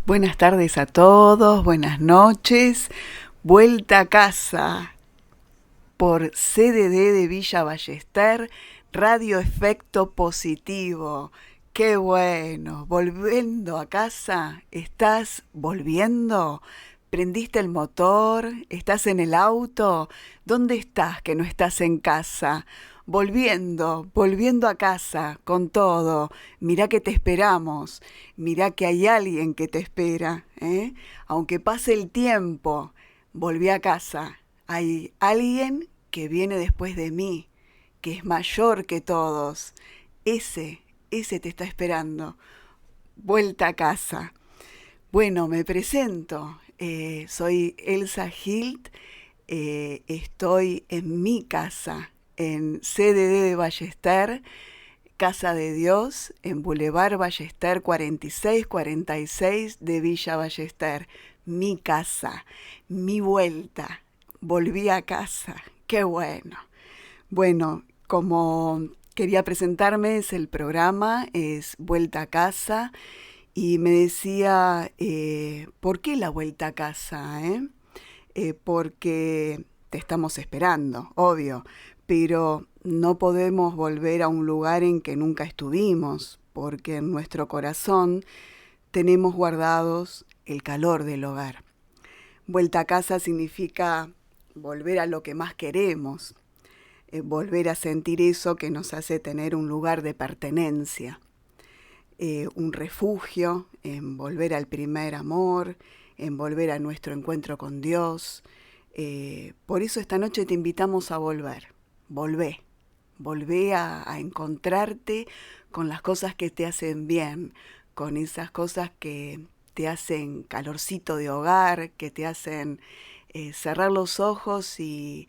Buenas tardes a todos, buenas noches. Vuelta a casa por CDD de Villa Ballester, Radio Efecto Positivo. Qué bueno, volviendo a casa. ¿Estás volviendo? ¿Prendiste el motor? ¿Estás en el auto? ¿Dónde estás que no estás en casa? Volviendo a casa con todo. Mirá que te esperamos. Mirá que hay alguien que te espera, ¿eh? Aunque pase el tiempo, volví a casa. Hay alguien que viene después de mí, que es mayor que todos. Ese te está esperando. Vuelta a casa. Bueno, me presento. Soy Elsa Hilt. Estoy en mi casa, en CDD de Ballester, Casa de Dios, en Boulevard Ballester 4646 de Villa Ballester. Mi casa, mi vuelta. Volví a casa. Qué bueno. Bueno, como quería presentarme, el programa es Vuelta a casa. Y me decía, ¿por qué la vuelta a casa? Porque te estamos esperando, obvio, pero no podemos volver a un lugar en que nunca estuvimos, porque en nuestro corazón tenemos guardados el calor del hogar. Vuelta a casa significa volver a lo que más queremos, volver a sentir eso que nos hace tener un lugar de pertenencia. Un refugio, en volver al primer amor, en volver a nuestro encuentro con Dios. Por eso esta noche te invitamos a volver. Volvé a encontrarte con las cosas que te hacen bien, con esas cosas que te hacen calorcito de hogar, que te hacen cerrar los ojos y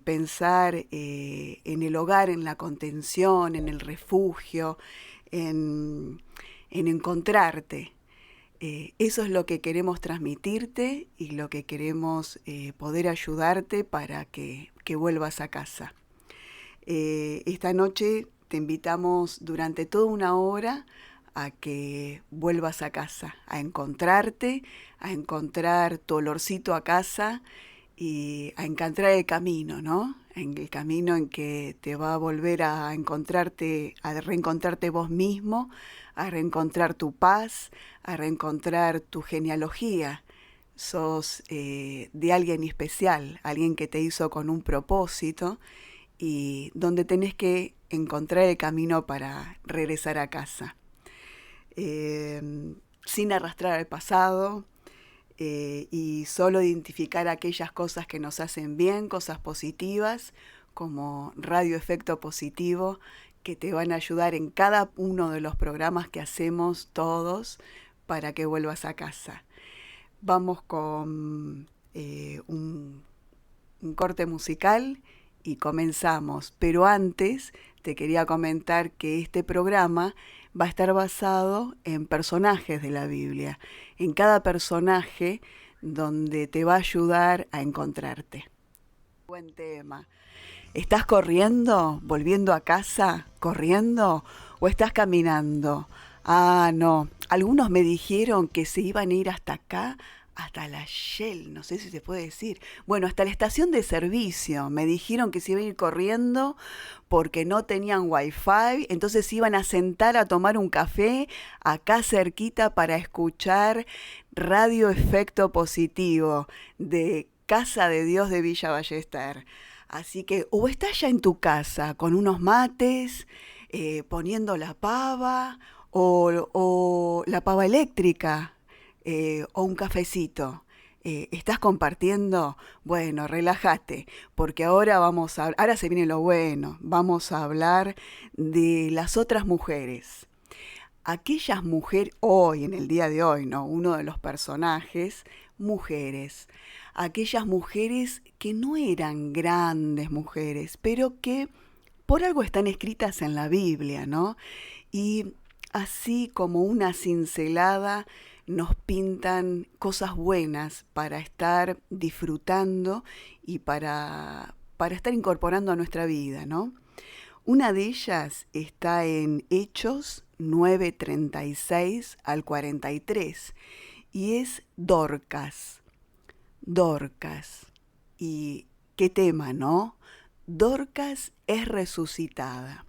pensar en el hogar, en la contención, en el refugio, en encontrarte. Eso es lo que queremos transmitirte y lo que queremos poder ayudarte para que vuelvas a casa. Esta noche te invitamos durante toda una hora a que vuelvas a casa, a encontrarte, a encontrar tu olorcito a casa y a encontrar el camino, ¿no? En el camino en que te va a volver a encontrarte, a reencontrarte vos mismo, a reencontrar tu paz, a reencontrar tu genealogía. Sos de alguien especial, alguien que te hizo con un propósito y donde tenés que encontrar el camino para regresar a casa. Sin arrastrar al pasado, y solo identificar aquellas cosas que nos hacen bien, cosas positivas, como Radio Efecto Positivo, que te van a ayudar en cada uno de los programas que hacemos todos para que vuelvas a casa. Vamos con un corte musical y comenzamos. Pero antes te quería comentar que este programa va a estar basado en personajes de la Biblia, en cada personaje donde te va a ayudar a encontrarte. Buen tema. ¿Estás corriendo, volviendo a casa, corriendo o estás caminando? Ah, no. Algunos me dijeron que se iban a ir hasta acá, hasta la Shell, no sé si se puede decir. Bueno, hasta la estación de servicio. Me dijeron que se iban a ir corriendo porque no tenían wifi, entonces se iban a sentar a tomar un café acá cerquita para escuchar Radio Efecto Positivo de Casa de Dios de Villa Ballester. Así que o estás ya en tu casa con unos mates, poniendo la pava o la pava eléctrica, o un cafecito. ¿Estás compartiendo? Bueno, relájate, porque ahora se viene lo bueno. Vamos a hablar de las otras mujeres. Aquellas mujeres, hoy, en el día de hoy, ¿no? Uno de los personajes, mujeres. Aquellas mujeres que no eran grandes mujeres, pero que por algo están escritas en la Biblia, ¿no? Y así como una cincelada nos pintan cosas buenas para estar disfrutando y para estar incorporando a nuestra vida, ¿no? Una de ellas está en Hechos 9:36 al 43 y es Dorcas. Dorcas. Y qué tema, ¿no? Dorcas es resucitada.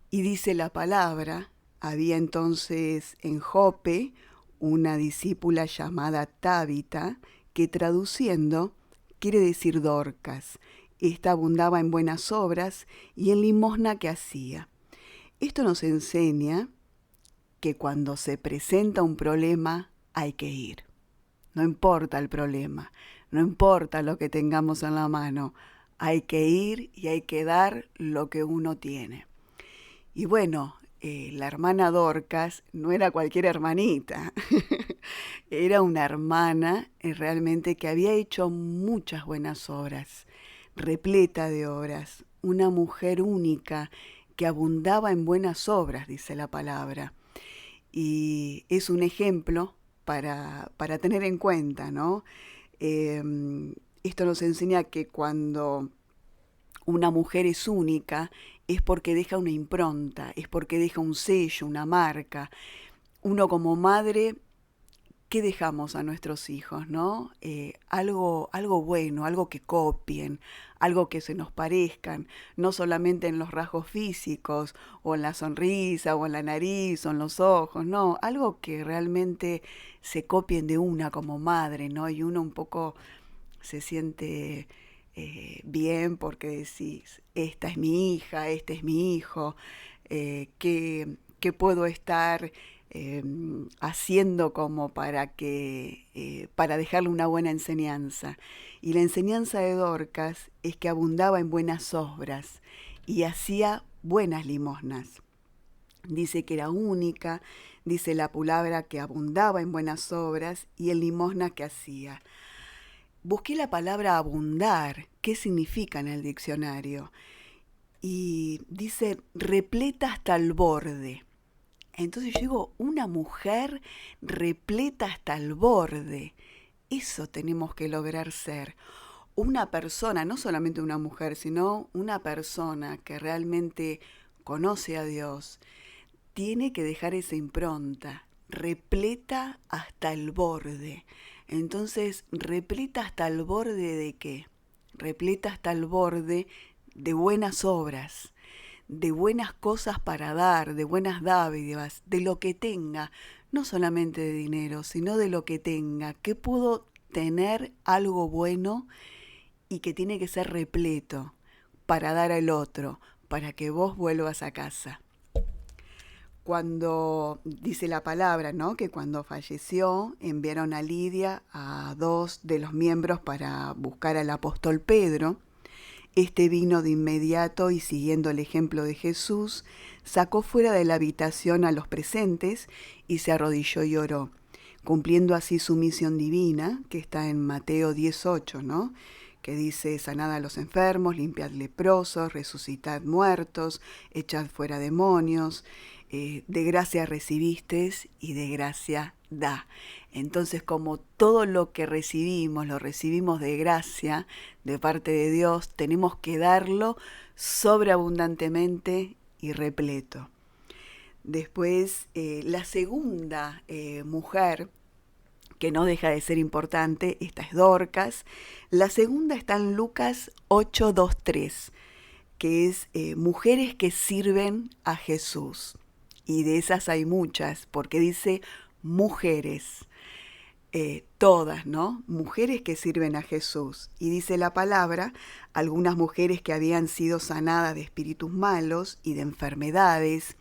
Y dice la palabra, había entonces en Jope una discípula llamada Tabita, que traduciendo quiere decir Dorcas. Esta abundaba en buenas obras y en limosna que hacía. Esto nos enseña que cuando se presenta un problema hay que ir. No importa el problema, no importa lo que tengamos en la mano, hay que ir y hay que dar lo que uno tiene. Y bueno, la hermana Dorcas no era cualquier hermanita, era una hermana realmente que había hecho muchas buenas obras, repleta de obras, una mujer única que abundaba en buenas obras, dice la palabra. Y es un ejemplo para tener en cuenta, ¿no? Esto nos enseña que cuando una mujer es única es porque deja una impronta, es porque deja un sello, una marca. Uno como madre, ¿qué dejamos a nuestros hijos, no? Algo bueno, algo que copien, algo que se nos parezcan, no solamente en los rasgos físicos, o en la sonrisa, o en la nariz, o en los ojos, no, algo que realmente se copien de una como madre, ¿no? Y uno un poco se siente bien porque decís, esta es mi hija, este es mi hijo, qué puedo estar haciendo como para dejarle una buena enseñanza. Y la enseñanza de Dorcas es que abundaba en buenas obras y hacía buenas limosnas. Dice que era única, dice la palabra que abundaba en buenas obras y en limosna que hacía. Busqué la palabra abundar, ¿qué significa en el diccionario? Y dice repleta hasta el borde. Entonces yo digo, una mujer repleta hasta el borde. Eso tenemos que lograr ser. Una persona, no solamente una mujer, sino una persona que realmente conoce a Dios, tiene que dejar esa impronta, repleta hasta el borde. Entonces, ¿repleta hasta el borde de qué? Repleta hasta el borde de buenas obras, de buenas cosas para dar, de buenas dádivas, de lo que tenga, no solamente de dinero, sino de lo que tenga, que pudo tener algo bueno y que tiene que ser repleto para dar al otro, para que vos vuelvas a casa. Cuando dice la palabra, ¿no? Que cuando falleció enviaron a Lidia a dos de los miembros para buscar al apóstol Pedro. Este vino de inmediato y siguiendo el ejemplo de Jesús, sacó fuera de la habitación a los presentes y se arrodilló y oró, cumpliendo así su misión divina, que está en Mateo 18, ¿no? Que dice, sanad a los enfermos, limpiad leprosos, resucitad muertos, echad fuera demonios, de gracia recibisteis y de gracia da. Entonces, como todo lo que recibimos, lo recibimos de gracia, de parte de Dios, tenemos que darlo sobreabundantemente y repleto. Después, la segunda mujer, que no deja de ser importante, esta es Dorcas. La segunda está en Lucas 8:23, que es mujeres que sirven a Jesús. Y de esas hay muchas, porque dice mujeres, todas, ¿no? Mujeres que sirven a Jesús. Y dice la palabra, algunas mujeres que habían sido sanadas de espíritus malos y de enfermedades.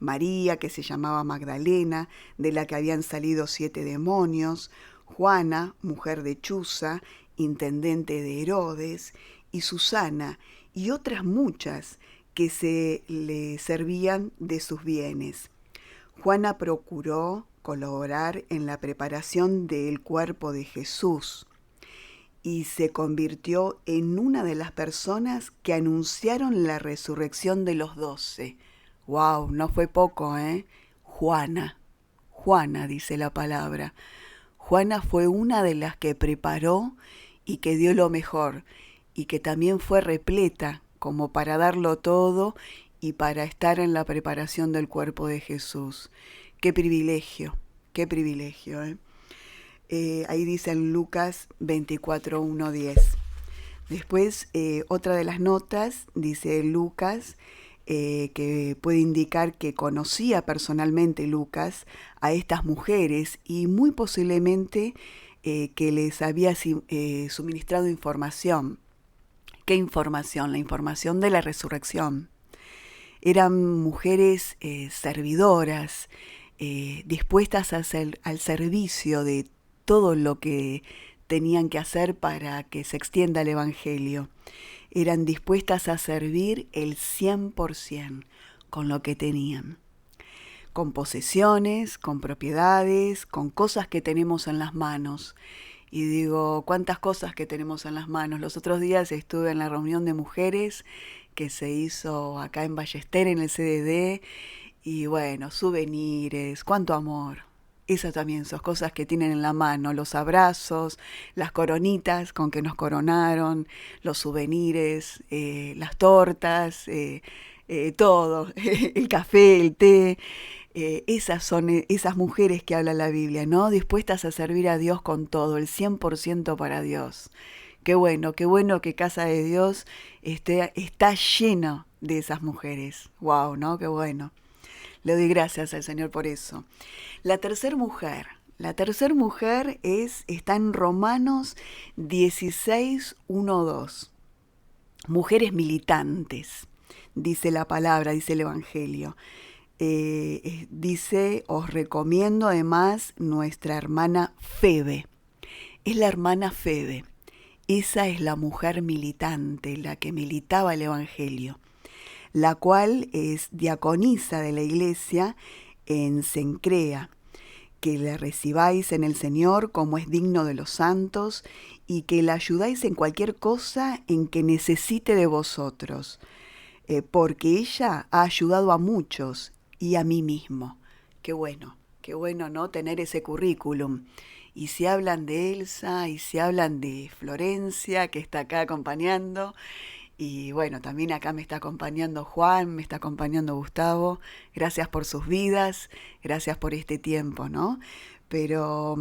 María, que se llamaba Magdalena, de la que habían salido 7 demonios. Juana, mujer de Chuza, intendente de Herodes. Y Susana, y otras muchas que se le servían de sus bienes. Juana procuró colaborar en la preparación del cuerpo de Jesús y se convirtió en una de las personas que anunciaron la resurrección de los 12. ¡Wow! No fue poco, ¿eh? Juana, dice la palabra. Juana fue una de las que preparó y que dio lo mejor, y que también fue repleta como para darlo todo y para estar en la preparación del cuerpo de Jesús. Qué privilegio, ¿eh? Ahí dice en Lucas 24:1-10. Después, otra de las notas, dice Lucas, que puede indicar que conocía personalmente Lucas a estas mujeres y muy posiblemente que les había suministrado información. ¿Qué información? La información de la resurrección. Eran mujeres servidoras, dispuestas a hacer, al servicio de todo lo que tenían que hacer para que se extienda el Evangelio. Eran dispuestas a servir el 100% con lo que tenían, con posesiones, con propiedades, con cosas que tenemos en las manos. Y digo, ¿cuántas cosas que tenemos en las manos? Los otros días estuve en la reunión de mujeres que se hizo acá en Ballester, en el CDD, y bueno, souvenirs, cuánto amor. Esas también son cosas que tienen en la mano, los abrazos, las coronitas con que nos coronaron, los souvenirs, las tortas, todo, el café, el té. Esas son esas mujeres que habla la Biblia, ¿no? Dispuestas a servir a Dios con todo, el 100% para Dios. Qué bueno que Casa de Dios está lleno de esas mujeres. Wow, ¿no? Qué bueno. Le doy gracias al Señor por eso. La tercer mujer está en Romanos 16:1-2. Mujeres militantes, dice la palabra, dice el Evangelio. Dice, os recomiendo además nuestra hermana Febe. Es la hermana Febe. Esa es la mujer militante, la que militaba el Evangelio, la cual es diaconisa de la iglesia en Cencrea. Que la recibáis en el Señor como es digno de los santos y que la ayudáis en cualquier cosa en que necesite de vosotros, porque ella ha ayudado a muchos y a mí mismo. Qué bueno, ¿no? Tener ese currículum. Y si hablan de Elsa, y si hablan de Florencia, que está acá acompañando, y bueno, también acá me está acompañando Juan, me está acompañando Gustavo. Gracias por sus vidas, gracias por este tiempo, ¿no? Pero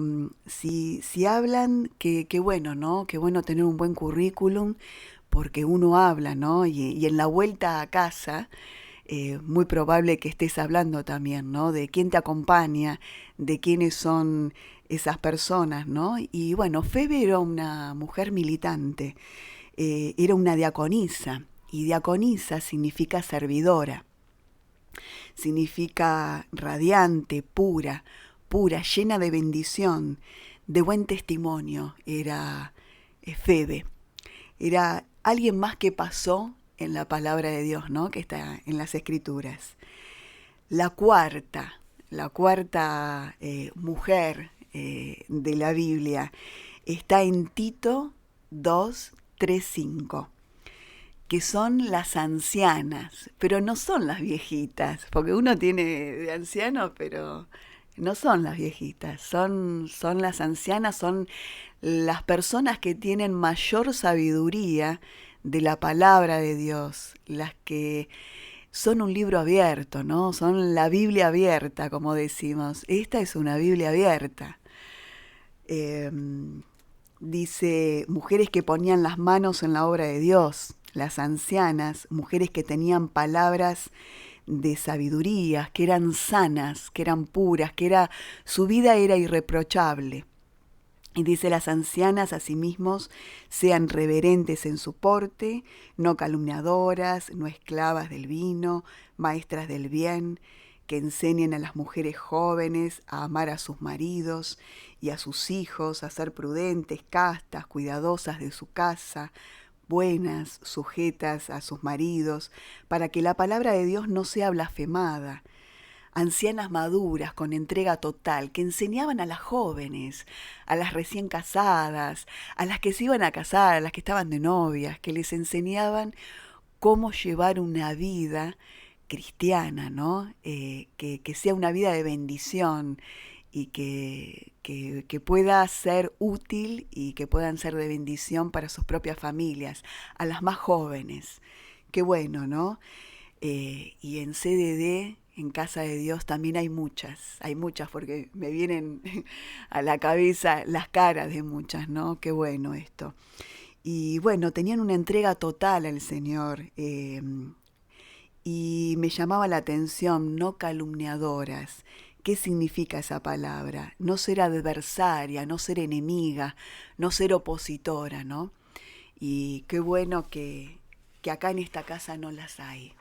si hablan, qué bueno, ¿no? Qué bueno tener un buen currículum, porque uno habla, ¿no? Y en la vuelta a casa, muy probable que estés hablando también, ¿no? De quién te acompaña, de quiénes son esas personas, ¿no? Y bueno, Febe era una mujer militante, era una diaconisa, y diaconisa significa servidora, significa radiante, pura, llena de bendición, de buen testimonio, era Febe. Era alguien más que pasó en la palabra de Dios, ¿no? Que está en las Escrituras. La cuarta mujer de la Biblia está en Tito 2:3-5, que son las ancianas, pero no son las viejitas, porque uno tiene de anciano, pero no son las viejitas, son las ancianas, son las personas que tienen mayor sabiduría de la palabra de Dios, las que son un libro abierto, ¿no? Son la Biblia abierta, como decimos. Esta es una Biblia abierta. Eh, Dice, mujeres que ponían las manos en la obra de Dios, las ancianas, mujeres que tenían palabras de sabiduría, que eran sanas, que eran puras, su vida era irreprochable. Y dice, las ancianas asimismo sean reverentes en su porte, no calumniadoras, no esclavas del vino, maestras del bien, que enseñen a las mujeres jóvenes a amar a sus maridos y a sus hijos, a ser prudentes, castas, cuidadosas de su casa, buenas, sujetas a sus maridos, para que la palabra de Dios no sea blasfemada. Ancianas maduras con entrega total que enseñaban a las jóvenes, a las recién casadas, a las que se iban a casar, a las que estaban de novias, que les enseñaban cómo llevar una vida cristiana, ¿no? Que sea una vida de bendición y que pueda ser útil y que puedan ser de bendición para sus propias familias, a las más jóvenes, Qué bueno, ¿no? Y en CDD, en Casa de Dios, también hay muchas, porque me vienen a la cabeza las caras de muchas, ¿no? Qué bueno esto. Y bueno, tenían una entrega total al Señor. Y me llamaba la atención, no calumniadoras. ¿Qué significa esa palabra? No ser adversaria, no ser enemiga, no ser opositora, ¿no? Y qué bueno que acá en esta casa no las hay,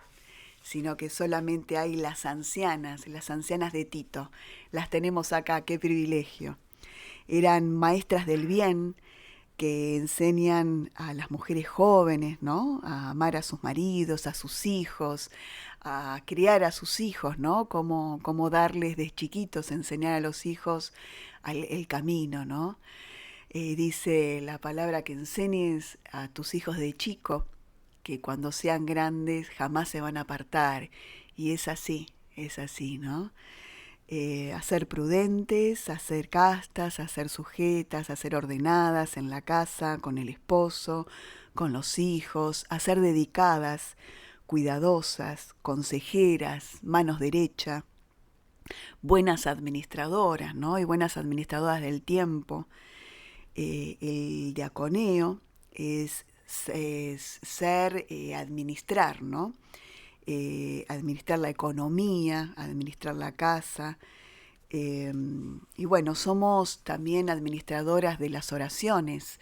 sino que solamente hay las ancianas de Tito. Las tenemos acá, qué privilegio. Eran maestras del bien, que enseñan a las mujeres jóvenes, ¿no? A amar a sus maridos, a sus hijos, a criar a sus hijos, ¿no? Cómo darles de chiquitos, enseñar a los hijos el camino, ¿no? Dice la palabra que enseñes a tus hijos de chico, que cuando sean grandes jamás se van a apartar. Y es así, ¿no? A ser prudentes, a ser castas, a ser sujetas, a ser ordenadas en la casa, con el esposo, con los hijos, a ser dedicadas, cuidadosas, consejeras, manos derecha, buenas administradoras, ¿no? Y buenas administradoras del tiempo. El diaconeo es ser, administrar, ¿no? Administrar la economía, administrar la casa. Y bueno, somos también administradoras de las oraciones,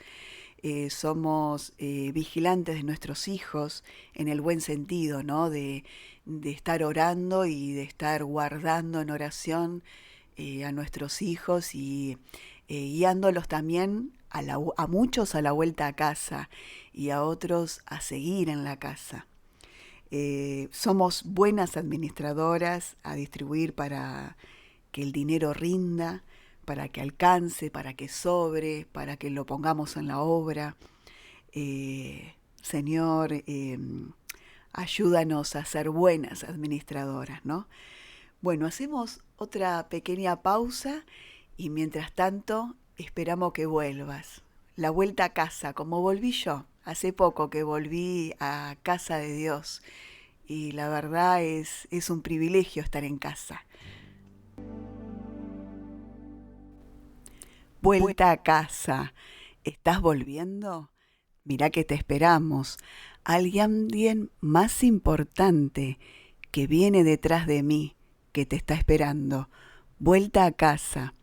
somos vigilantes de nuestros hijos en el buen sentido, ¿no? De estar orando y de estar guardando en oración a nuestros hijos y guiándolos también a muchos a la vuelta a casa y a otros a seguir en la casa. Somos buenas administradoras a distribuir para que el dinero rinda, para que alcance, para que sobre, para que lo pongamos en la obra. Señor, ayúdanos a ser buenas administradoras, ¿no? Bueno, hacemos otra pequeña pausa y mientras tanto esperamos que vuelvas. La vuelta a casa, como volví yo. Hace poco que volví a casa de Dios y la verdad es un privilegio estar en casa. Vuelta a casa. ¿Estás volviendo? Mirá que te esperamos. Alguien más importante que viene detrás de mí, que te está esperando. Vuelta a casa.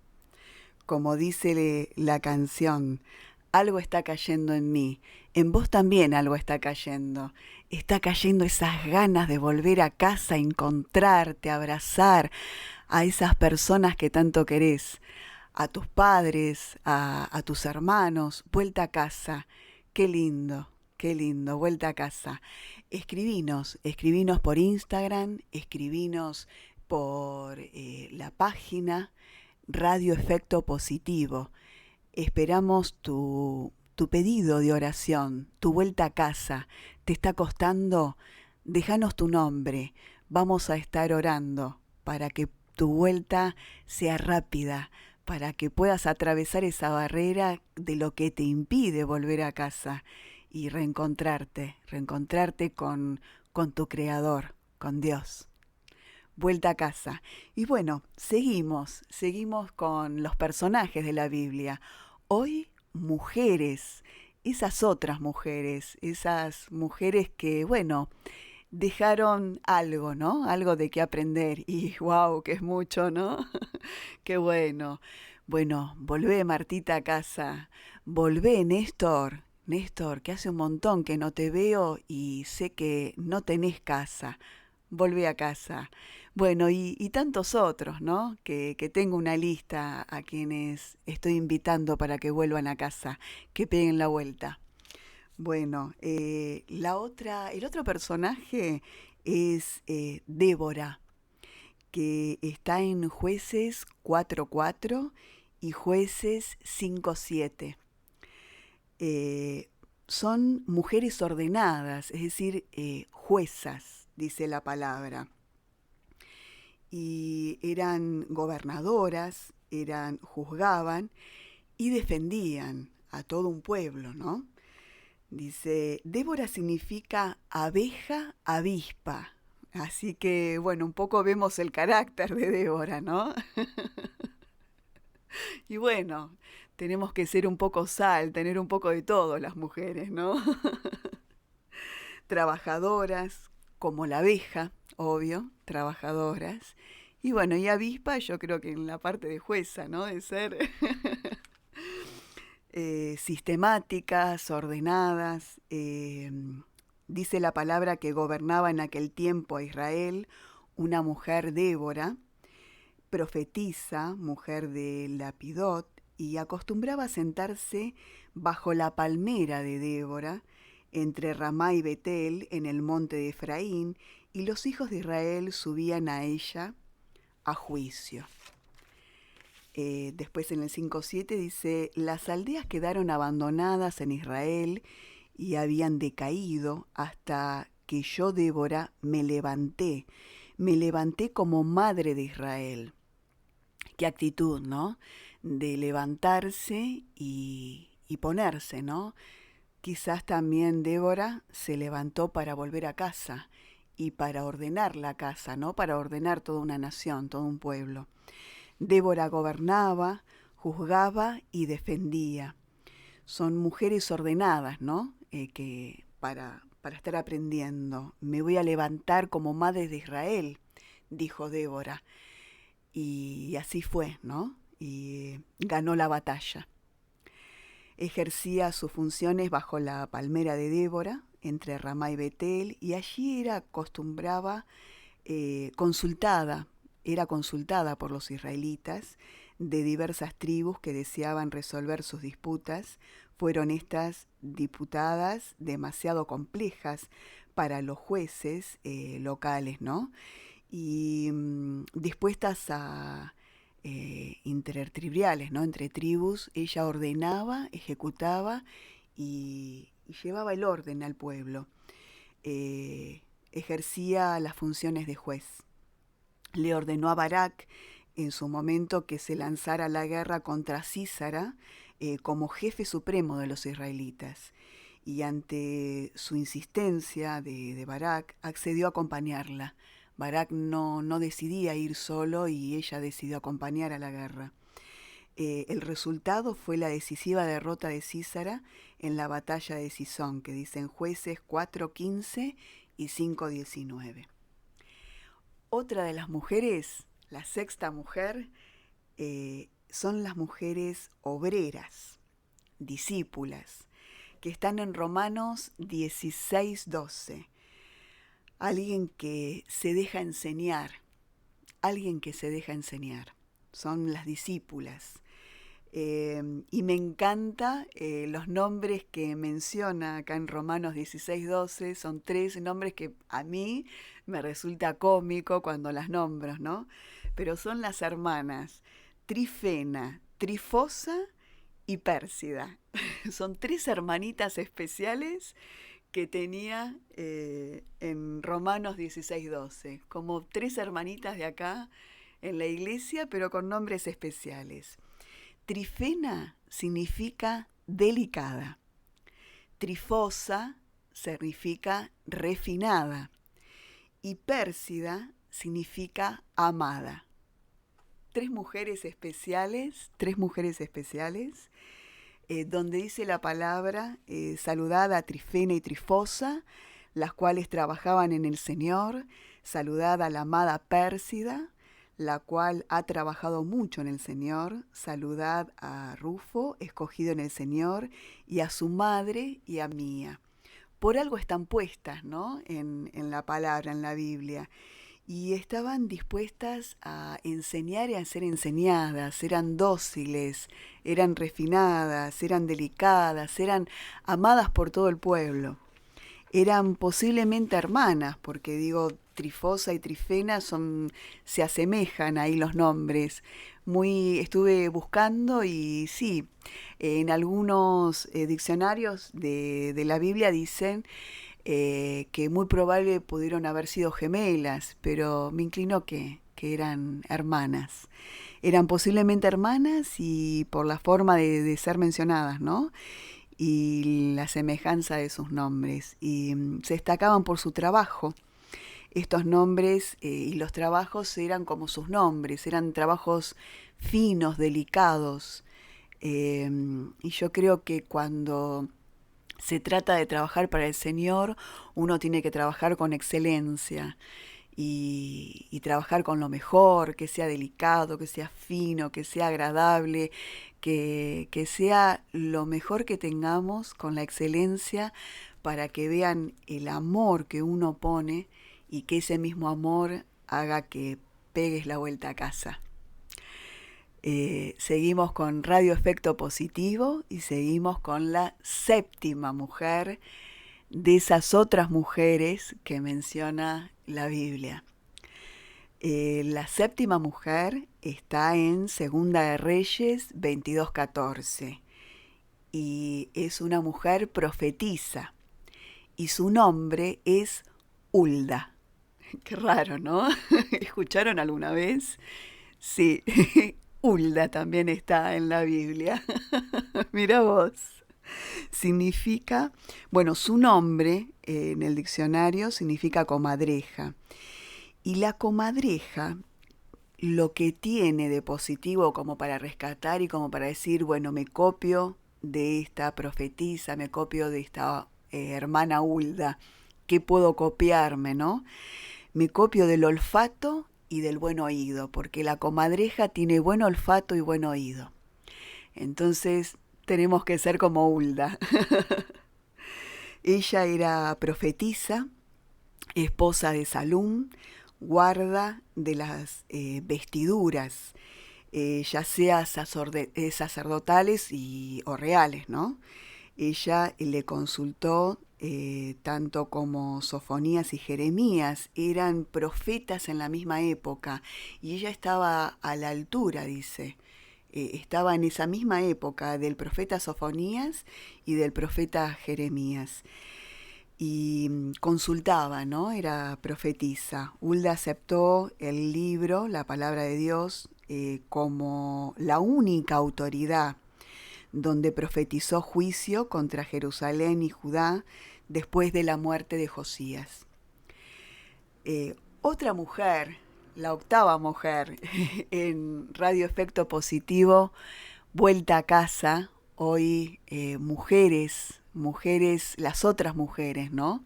Como dice la canción, algo está cayendo en mí. En vos también algo está cayendo. Está cayendo esas ganas de volver a casa, encontrarte, abrazar a esas personas que tanto querés, a tus padres, a tus hermanos. Vuelta a casa. Qué lindo, vuelta a casa. Escribinos por Instagram, escribinos por la página Radio Efecto Positivo. Esperamos tu pedido de oración, tu vuelta a casa. ¿Te está costando? Déjanos tu nombre. Vamos a estar orando para que tu vuelta sea rápida, para que puedas atravesar esa barrera de lo que te impide volver a casa y reencontrarte con tu Creador, con Dios. Vuelta a casa. Y bueno, seguimos con los personajes de la Biblia. Hoy, mujeres, esas mujeres que, bueno, dejaron algo, ¿no? Algo de qué aprender. Y wow, que es mucho, ¿no? Qué bueno. Bueno, volvé Martita a casa. Volvé Néstor. Néstor, que hace un montón que no te veo y sé que no tenés casa. Volvé a casa. Bueno, y tantos otros, ¿no? Que tengo una lista a quienes estoy invitando para que vuelvan a casa, que peguen la vuelta. Bueno, el otro personaje es Débora, que está en Jueces 4:4 y Jueces 5:7. Son mujeres ordenadas, es decir, juezas, dice la palabra. Y eran gobernadoras, juzgaban y defendían a todo un pueblo, ¿no? Dice, Débora significa abeja, avispa. Así que, bueno, un poco vemos el carácter de Débora, ¿no? Y bueno, tenemos que ser un poco sal, tener un poco de todo las mujeres, ¿no? Trabajadoras, como la abeja, obvio, trabajadoras. Y bueno, y avispa yo creo que en la parte de jueza, ¿no? De ser sistemáticas, ordenadas. Dice la palabra que gobernaba en aquel tiempo a Israel una mujer Débora, profetisa, mujer de Lapidot, y acostumbraba a sentarse bajo la palmera de Débora, entre Ramá y Betel, en el monte de Efraín, y los hijos de Israel subían a ella a juicio. Después en el 5.7 dice, las aldeas quedaron abandonadas en Israel y habían decaído hasta que yo, Débora, me levanté como madre de Israel. Qué actitud, ¿no? De levantarse y ponerse, ¿no? Quizás también Débora se levantó para volver a casa y para ordenar la casa, ¿no? Para ordenar toda una nación, todo un pueblo. Débora gobernaba, juzgaba y defendía. Son mujeres ordenadas, ¿no? Que para estar aprendiendo. Me voy a levantar como madre de Israel, dijo Débora. Y así fue, ¿no? Y ganó la batalla. Ejercía sus funciones bajo la palmera de Débora, entre Ramá y Betel, y allí era consultada por los israelitas de diversas tribus que deseaban resolver sus disputas. Fueron estas diputadas demasiado complejas para los jueces locales, ¿no? Y dispuestas a intertriviales, ¿no? Entre tribus, ella ordenaba, ejecutaba y llevaba el orden al pueblo. Ejercía las funciones de juez. Le ordenó a Barak en su momento que se lanzara a la guerra contra Sísara como jefe supremo de los israelitas. Y ante su insistencia de Barak, accedió a acompañarla. Barak no decidía ir solo y ella decidió acompañar a la guerra. El resultado fue la decisiva derrota de Sísara en la batalla de Sisón, que dicen Jueces 4:15 y 5:19. Otra de las mujeres, la sexta mujer, son las mujeres obreras, discípulas, que están en Romanos 16:12. Alguien que se deja enseñar, son las discípulas. Y me encanta los nombres que menciona acá en Romanos 16:12, son 3 nombres que a mí me resulta cómico cuando las nombro, ¿no? Pero son las hermanas Trifena, Trifosa y Pérsida. Son 3 hermanitas especiales que tenía en Romanos 16:12, como 3 hermanitas de acá en la iglesia, pero con nombres especiales. Trifena significa delicada, Trifosa significa refinada y Pérsida significa amada. 3 mujeres especiales, donde dice la palabra, saludad a Trifena y Trifosa, las cuales trabajaban en el Señor, saludad a la amada Pérsida, la cual ha trabajado mucho en el Señor, saludad a Rufo, escogido en el Señor, y a su madre y a Mía. Por algo están puestas, ¿no? En la palabra, en la Biblia. Y estaban dispuestas a enseñar y a ser enseñadas, eran dóciles, eran refinadas, eran delicadas, eran amadas por todo el pueblo. Eran posiblemente hermanas, porque digo, Trifosa y Trifena se asemejan ahí los nombres. Estuve buscando y sí, en algunos diccionarios de la Biblia dicen que muy probable pudieron haber sido gemelas, pero me inclino que eran hermanas. Eran posiblemente hermanas y por la forma de ser mencionadas, ¿no? y la semejanza de sus nombres. Y se destacaban por su trabajo. Estos nombres y los trabajos eran como sus nombres, eran trabajos finos, delicados. Y yo creo que cuando se trata de trabajar para el Señor, uno tiene que trabajar con excelencia y trabajar con lo mejor, que sea delicado, que sea fino, que sea agradable, que sea lo mejor que tengamos con la excelencia para que vean el amor que uno pone y que ese mismo amor haga que pegues la vuelta a casa. Seguimos con Radio Efecto Positivo y seguimos con la séptima mujer de esas otras mujeres que menciona la Biblia. La séptima mujer está en Segunda de Reyes 22:14 y es una mujer profetisa y su nombre es Hulda. Qué raro, ¿no? ¿Escucharon alguna vez? Sí, Hulda también está en la Biblia. Mira vos. Significa, bueno, su nombre en el diccionario significa comadreja. Y la comadreja, lo que tiene de positivo como para rescatar y como para decir, bueno, me copio de esta profetisa, me copio de esta hermana Hulda, ¿qué puedo copiarme, no? Me copio del olfato y del buen oído, porque la comadreja tiene buen olfato y buen oído. Entonces tenemos que ser como Hulda. Ella era profetisa, esposa de Salum, guarda de las vestiduras, ya sea sacerdotales o reales, ¿no? Ella le consultó tanto como Sofonías y Jeremías, eran profetas en la misma época, y ella estaba a la altura, dice, estaba en esa misma época del profeta Sofonías y del profeta Jeremías. Y consultaba, ¿no? Era profetisa. Hulda aceptó el libro, la palabra de Dios, como la única autoridad donde profetizó juicio contra Jerusalén y Judá después de la muerte de Josías. Otra mujer, la octava mujer en Radio Efecto Positivo, vuelta a casa, hoy mujeres, las otras mujeres, ¿no?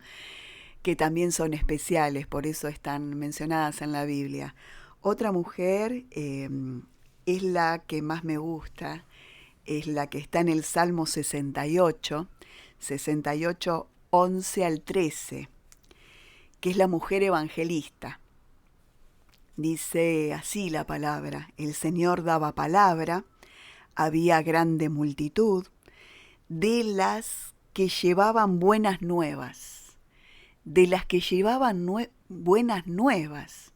Que también son especiales, por eso están mencionadas en la Biblia. Otra mujer es la que más me gusta, es la que está en el Salmo 68, 11 al 13, que es la mujer evangelista. Dice así la palabra: el Señor daba palabra, había grande multitud de las que llevaban buenas nuevas, de las que llevaban buenas nuevas.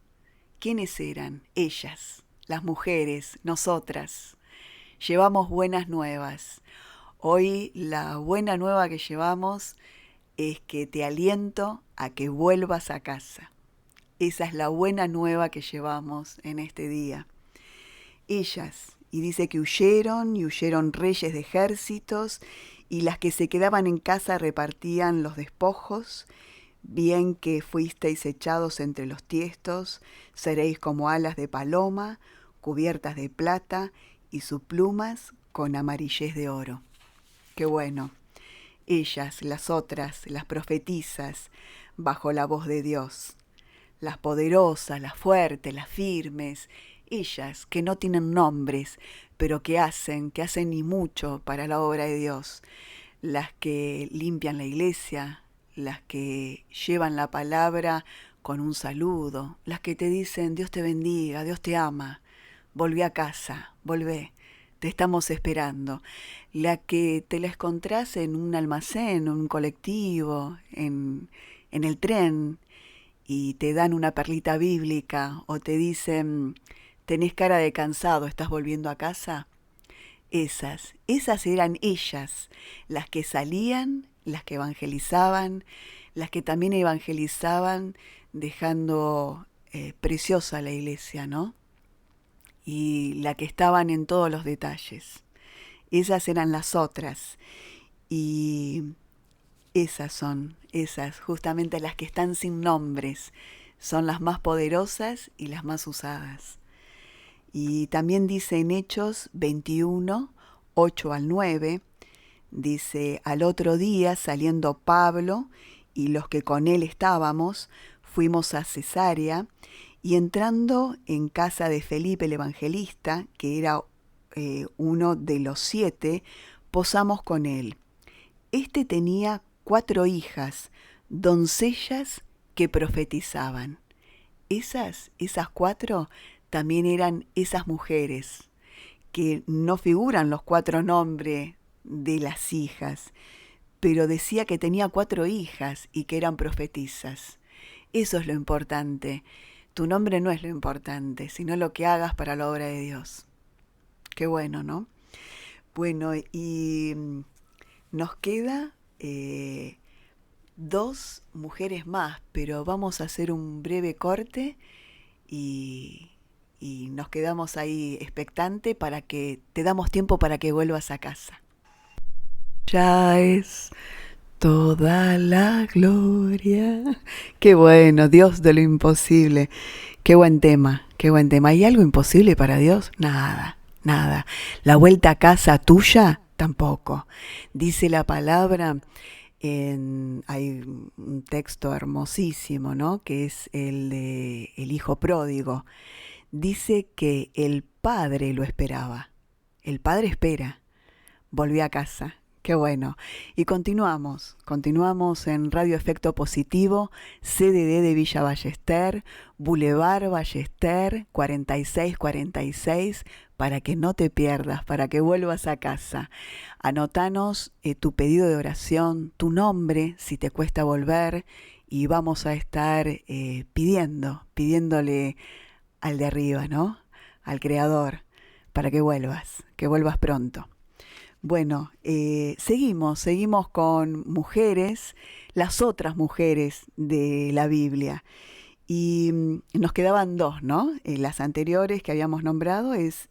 ¿Quiénes eran? Ellas, las mujeres, nosotras. Llevamos buenas nuevas. Hoy la buena nueva que llevamos es que te aliento a que vuelvas a casa. Esa es la buena nueva que llevamos en este día. Ellas, y dice que huyeron reyes de ejércitos, y las que se quedaban en casa repartían los despojos. Bien que fuisteis echados entre los tiestos, seréis como alas de paloma, cubiertas de plata, y sus plumas con amarillez de oro. Qué bueno. Ellas, las otras, las profetisas, bajo la voz de Dios. Las poderosas, las fuertes, las firmes, ellas que no tienen nombres, pero que hacen y mucho para la obra de Dios. Las que limpian la iglesia, las que llevan la palabra con un saludo, las que te dicen Dios te bendiga, Dios te ama, volví a casa, volvé, te estamos esperando. La que te la encontrás en un almacén, en un colectivo, en el tren, y te dan una perlita bíblica o te dicen, tenés cara de cansado, ¿estás volviendo a casa? Esas eran ellas, las que salían, las que evangelizaban, las que también evangelizaban dejando preciosa la iglesia, ¿no? Y la que estaban en todos los detalles. Esas eran las otras. Y esas, justamente las que están sin nombres, son las más poderosas y las más usadas. Y también dice en Hechos 21, 8 al 9, dice, al otro día saliendo Pablo y los que con él estábamos, fuimos a Cesarea y entrando en casa de Felipe el evangelista, que era uno de los 7, posamos con él. Este tenía 4 hijas, doncellas que profetizaban. Esas 4 también eran esas mujeres, que no figuran los 4 nombres de las hijas, pero decía que tenía 4 hijas y que eran profetizas. Eso es lo importante. Tu nombre no es lo importante, sino lo que hagas para la obra de Dios. Qué bueno, ¿no? Bueno, y nos queda 2 mujeres más, pero vamos a hacer un breve corte y nos quedamos ahí expectante para que te damos tiempo para que vuelvas a casa. Ya es toda la gloria. Qué bueno, Dios de lo imposible. Qué buen tema, qué buen tema. ¿Hay algo imposible para Dios? Nada, nada. La vuelta a casa tuya, tampoco. Dice la palabra, hay un texto hermosísimo, ¿no? Que es el de el hijo pródigo. Dice que el padre lo esperaba. El padre espera. Volví a casa. Qué bueno. Y continuamos en Radio Efecto Positivo, CDD de Villa Ballester, Boulevard Ballester 4646, para que no te pierdas, para que vuelvas a casa. Anotanos tu pedido de oración, tu nombre, si te cuesta volver, y vamos a estar pidiéndole al de arriba, ¿no? Al Creador, para que vuelvas pronto. Bueno, seguimos con mujeres, las otras mujeres de la Biblia. Y nos quedaban 2, ¿no? Las anteriores que habíamos nombrado es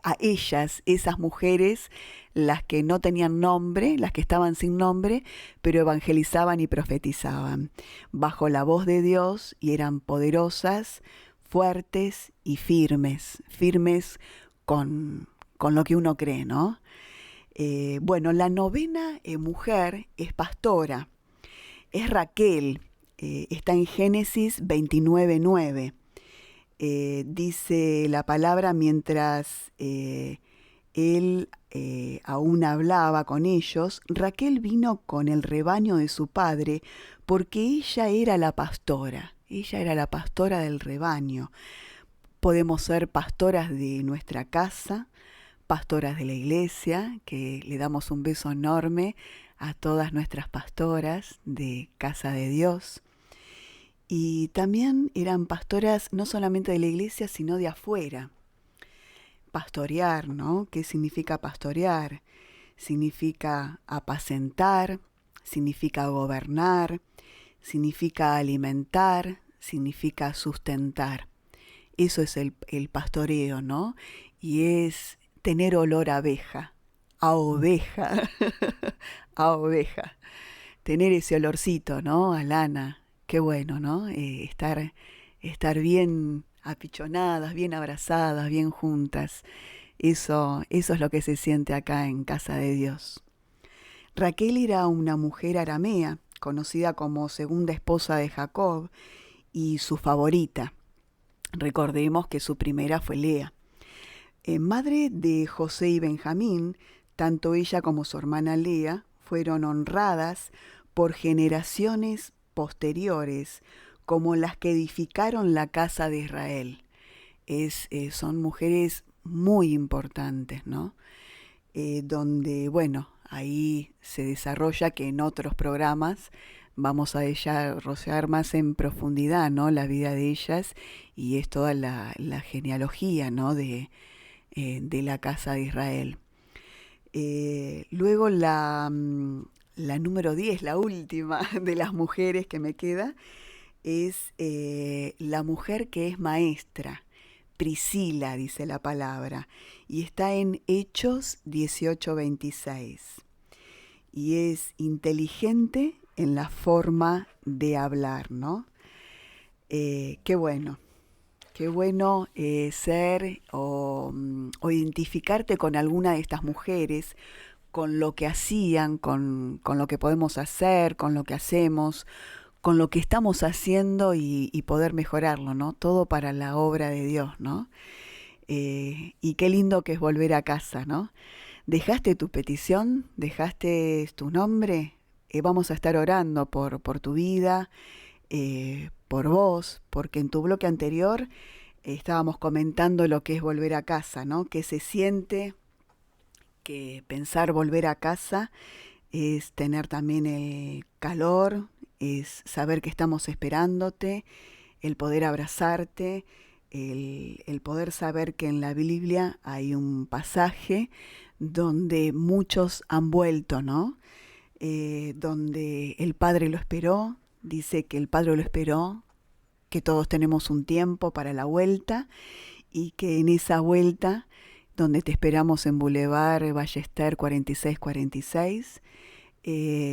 a ellas, esas mujeres, las que no tenían nombre, las que estaban sin nombre, pero evangelizaban y profetizaban bajo la voz de Dios y eran poderosas, fuertes y firmes con lo que uno cree, ¿no? Bueno, la novena mujer es pastora, es Raquel, está en Génesis 29:9. Dice la palabra, mientras él aún hablaba con ellos, Raquel vino con el rebaño de su padre porque ella era la pastora del rebaño. Podemos ser pastoras de nuestra casa, pastoras de la iglesia, que le damos un beso enorme a todas nuestras pastoras de Casa de Dios. Y también eran pastoras no solamente de la iglesia, sino de afuera. Pastorear, ¿no? ¿Qué significa pastorear? Significa apacentar, significa gobernar, significa alimentar, significa sustentar. Eso es el pastoreo, ¿no? Y es tener olor a abeja, a oveja, a oveja. Tener ese olorcito, ¿no? A lana. Qué bueno, ¿no? Estar bien apichonadas, bien abrazadas, bien juntas. Eso es lo que se siente acá en Casa de Dios. Raquel era una mujer aramea, conocida como segunda esposa de Jacob y su favorita. Recordemos que su primera fue Lea. Madre de José y Benjamín, tanto ella como su hermana Lea fueron honradas por generaciones posteriores como las que edificaron la casa de Israel. Son mujeres muy importantes, ¿no? Donde, bueno, ahí se desarrolla, que en otros programas vamos a desarrollar más en profundidad, ¿no? La vida de ellas, y es toda la genealogía, ¿no? de la casa de Israel. Luego la número 10, la última de las mujeres que me queda, es la mujer que es maestra, Priscila, dice la palabra, y está en Hechos 18:26. y es inteligente en la forma de hablar, ¿no? Qué bueno. Qué bueno ser o identificarte con alguna de estas mujeres, con lo que hacían, con lo que podemos hacer, con lo que hacemos, con lo que estamos haciendo y poder mejorarlo, ¿no? Todo para la obra de Dios, ¿no? Y qué lindo que es volver a casa, ¿no? ¿Dejaste tu petición? ¿Dejaste tu nombre? Vamos a estar orando por tu vida, por vos, porque en tu bloque anterior estábamos comentando lo que es volver a casa, ¿no? Que se siente que pensar volver a casa es tener también el calor, es saber que estamos esperándote, el poder abrazarte, el poder saber que en la Biblia hay un pasaje donde muchos han vuelto, ¿no? Donde el Padre lo esperó, dice que el Padre lo esperó, que todos tenemos un tiempo para la vuelta y que en esa vuelta, donde te esperamos en Boulevard Ballester 4646,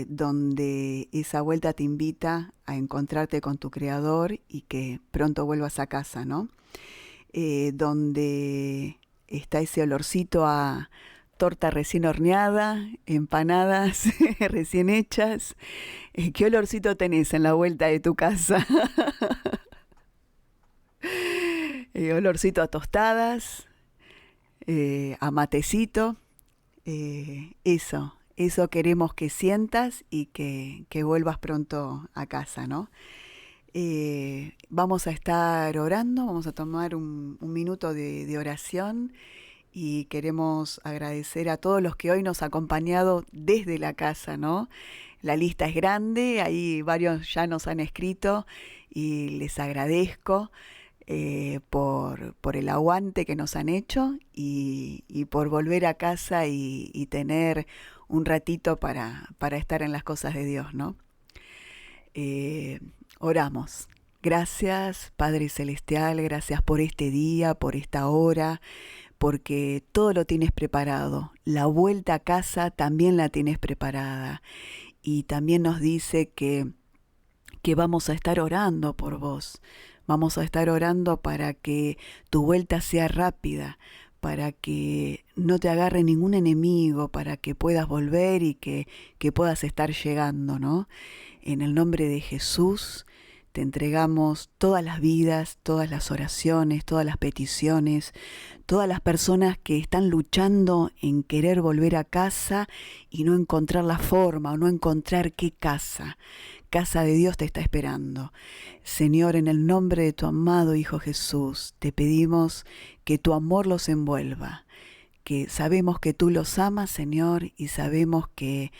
donde esa vuelta te invita a encontrarte con tu Creador y que pronto vuelvas a casa, ¿no? Donde está ese olorcito a torta recién horneada, empanadas recién hechas. ¿Qué olorcito tenés en la vuelta de tu casa? Olorcito a tostadas, a matecito. Eso queremos que sientas y que vuelvas pronto a casa, ¿no? Vamos a estar orando, vamos a tomar un minuto de oración y queremos agradecer a todos los que hoy nos han acompañado desde la casa, ¿no? La lista es grande, ahí varios ya nos han escrito y les agradezco por el aguante que nos han hecho y por volver a casa y tener un ratito para estar en las cosas de Dios, ¿no? Oramos. Gracias, Padre Celestial, gracias por este día, por esta hora, porque todo lo tienes preparado. La vuelta a casa también la tienes preparada. Y también nos dice que vamos a estar orando por vos. Vamos a estar orando para que tu vuelta sea rápida, para que no te agarre ningún enemigo, para que puedas volver y que puedas estar llegando, ¿no? En el nombre de Jesús te entregamos todas las vidas, todas las oraciones, todas las peticiones, todas las personas que están luchando en querer volver a casa y no encontrar la forma o no encontrar qué casa. Casa de Dios te está esperando. Señor, en el nombre de tu amado Hijo Jesús, te pedimos que tu amor los envuelva, que sabemos que tú los amas, Señor, y sabemos que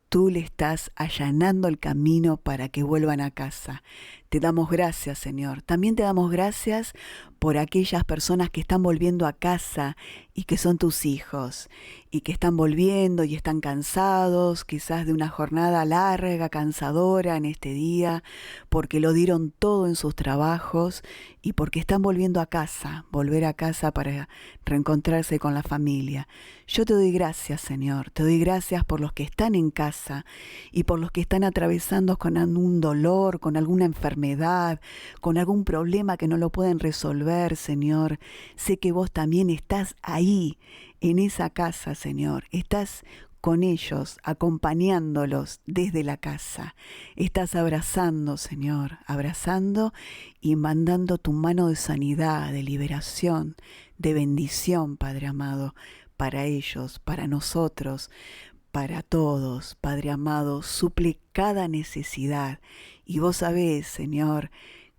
tú le estás allanando el camino para que vuelvan a casa. Te damos gracias, Señor. También te damos gracias por aquellas personas que están volviendo a casa y que son tus hijos y que están volviendo y están cansados, quizás de una jornada larga, cansadora en este día, porque lo dieron todo en sus trabajos y porque están volviendo a casa, volver a casa para reencontrarse con la familia. Yo te doy gracias, Señor. Te doy gracias por los que están en casa y por los que están atravesando con algún dolor, con alguna enfermedad, con algún problema que no lo pueden resolver, Señor. Sé que vos también estás ahí, en esa casa, Señor. Estás con ellos, acompañándolos desde la casa. Estás abrazando, Señor, abrazando y mandando tu mano de sanidad, de liberación, de bendición, Padre amado, para ellos, para nosotros, para todos, Padre amado. Suple cada necesidad y vos sabés, Señor,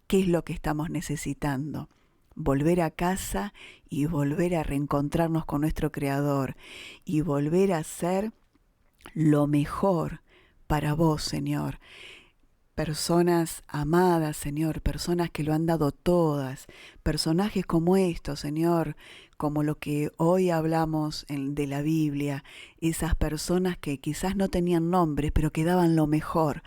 qué es lo que estamos necesitando. Volver a casa y volver a reencontrarnos con nuestro Creador y volver a hacer lo mejor para vos, Señor. Personas amadas, Señor, personas que lo han dado todas, personajes como estos, Señor, como lo que hoy hablamos de la Biblia, esas personas que quizás no tenían nombres, pero que daban lo mejor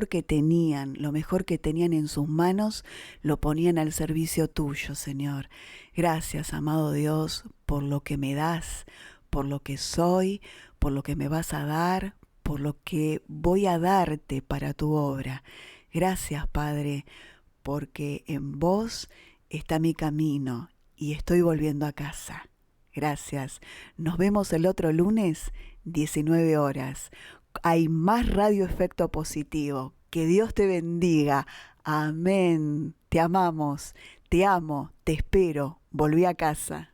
que tenían, lo mejor que tenían en sus manos, lo ponían al servicio tuyo, Señor. Gracias, amado Dios, por lo que me das, por lo que soy, por lo que me vas a dar, por lo que voy a darte para tu obra. Gracias, Padre, porque en vos está mi camino y estoy volviendo a casa. Gracias. Nos vemos el otro lunes, 19 horas. Hay más Radio Efecto Positivo. Que Dios te bendiga. Amén. Te amamos, te amo, te espero. Volví a casa.